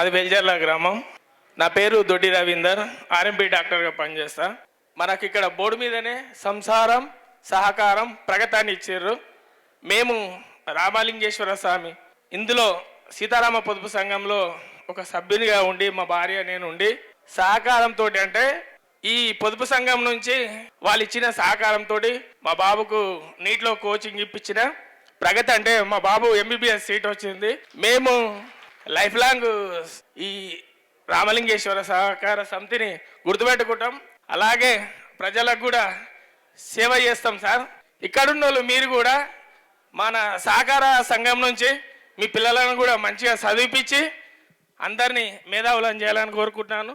మాది వెల్జర్ల గ్రామం. నా పేరు దొడ్డి రవీందర్, ఆర్ఎంపీ డాక్టర్గా పనిచేస్తా. మనకి ఇక్కడ బోర్డు మీదనే సంసారం సహకారం ప్రగతి అని ఇచ్చారు. మేము రామలింగేశ్వర స్వామి ఇందులో సీతారామ పొదుపు సంఘంలో ఒక సభ్యునిగా ఉండి మా భార్య నేను ఉండి సహకారంతో, అంటే ఈ పొదుపు సంఘం నుంచి వాళ్ళు ఇచ్చిన సహకారంతో మా బాబుకు నీటిలో కోచింగ్ ఇప్పించిన ప్రగతి, అంటే మా బాబు ఎంబీబీఎస్ సీట్ వచ్చింది. మేము లైఫ్ లాంగ్ ఈ రామలింగేశ్వర సహకార సమితిని గుర్తుపెట్టుకుంటాం. అలాగే ప్రజలకు కూడా సేవ చేస్తాం సార్. ఇక్కడున్న వాళ్ళు మీరు కూడా మన సహకార సంఘం నుంచి మీ పిల్లలను కూడా మంచిగా చదివిపించి అందరినీ మేధావులను చేయాలని కోరుకుంటున్నాను.